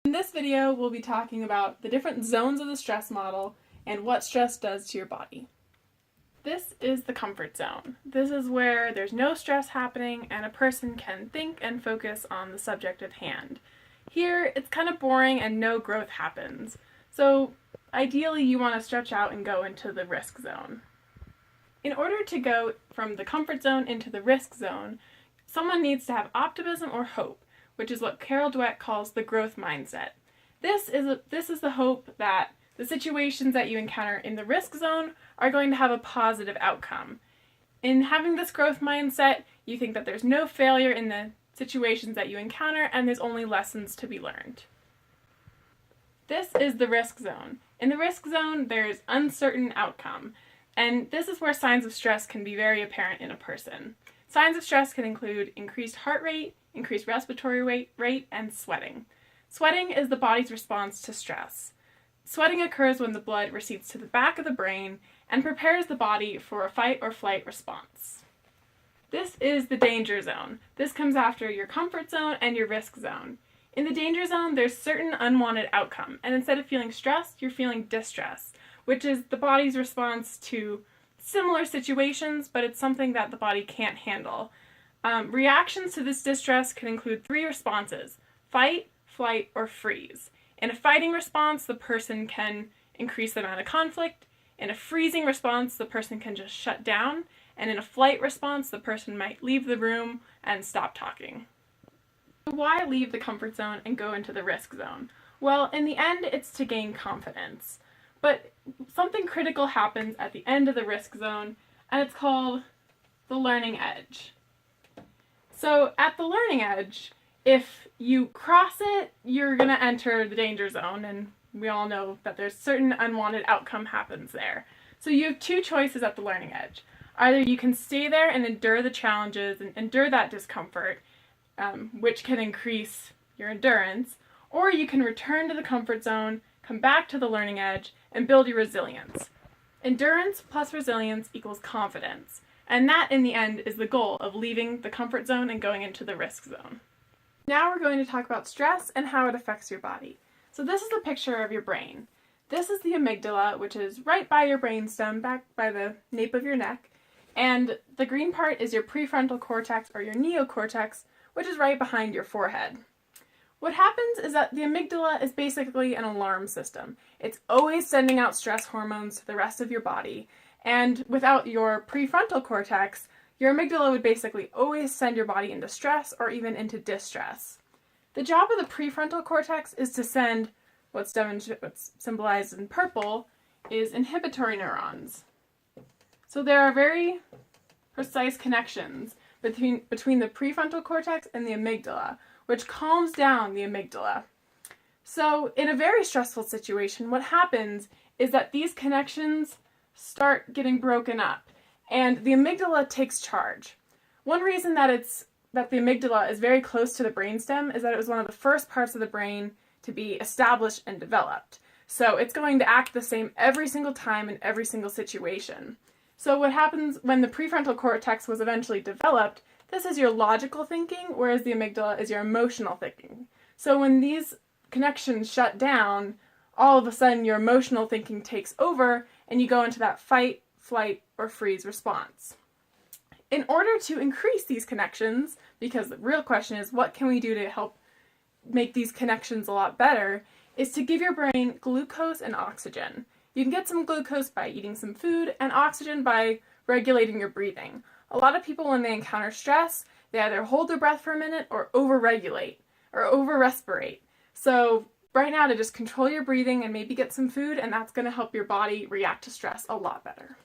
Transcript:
In this video, we'll be talking about the different zones of the stress model and what stress does to your body. This is the comfort zone. This is where there's no stress happening and a person can think and focus on the subject at hand. Here, it's kind of boring and no growth happens. So ideally, you want to stretch out and go into the risk zone. In order to go from the comfort zone into the risk zone, someone needs to have optimism or hope, which is what Carol Dweck calls the growth mindset. This is the hope that the situations that you encounter in the risk zone are going to have a positive outcome. In having this growth mindset, you think that there's no failure in the situations that you encounter and there's only lessons to be learned. This is the risk zone. In the risk zone, there's uncertain outcome, and this is where signs of stress can be very apparent in a person. Signs of stress can include increased heart rate, increased respiratory rate, and sweating. Sweating is the body's response to stress. Sweating occurs when the blood recedes to the back of the brain and prepares the body for a fight or flight response. This is the danger zone. This comes after your comfort zone and your risk zone. In the danger zone, there's certain unwanted outcome, and instead of feeling stressed, you're feeling distress, which is the body's response to similar situations, but it's something that the body can't handle. Reactions to this distress can include 3 responses: fight, flight, or freeze. In a fighting response, the person can increase the amount of conflict. In a freezing response, the person can just shut down. And in a flight response, the person might leave the room and stop talking. Why leave the comfort zone and go into the risk zone? Well, in the end, it's to gain confidence. But something critical happens at the end of the risk zone, and it's called the learning edge. So at the learning edge, if you cross it, you're going to enter the danger zone, and we all know that there's certain unwanted outcome happens there. So you have 2 choices at the learning edge. Either you can stay there and endure the challenges and endure that discomfort, which can increase your endurance, or you can return to the comfort zone, come back to the learning edge, and build your resilience. Endurance plus resilience equals confidence, and that in the end is the goal of leaving the comfort zone and going into the risk zone. Now we're going to talk about stress and how it affects your body. So this is a picture of your brain. This is the amygdala, which is right by your brainstem, back by the nape of your neck, and the green part is your prefrontal cortex or your neocortex, which is right behind your forehead. What happens is that the amygdala is basically an alarm system. It's always sending out stress hormones to the rest of your body, and without your prefrontal cortex, your amygdala would basically always send your body into stress or even into distress. The job of the prefrontal cortex is to send what's symbolized in purple is inhibitory neurons. So there are very precise connections between the prefrontal cortex and the amygdala, which calms down the amygdala. So in a very stressful situation, what happens is that these connections start getting broken up, and the amygdala takes charge. One reason that the amygdala is very close to the brainstem is that it was one of the first parts of the brain to be established and developed. So it's going to act the same every single time in every single situation. So what happens when the prefrontal cortex was eventually developed, this is your logical thinking, whereas the amygdala is your emotional thinking. So when these connections shut down, all of a sudden your emotional thinking takes over and you go into that fight, flight, or freeze response. In order to increase these connections, because the real question is what can we do to help make these connections a lot better, is to give your brain glucose and oxygen. You can get some glucose by eating some food and oxygen by regulating your breathing. A lot of people, when they encounter stress, they either hold their breath for a minute or overregulate or over-respirate. So right now, to just control your breathing and maybe get some food, and that's going to help your body react to stress a lot better.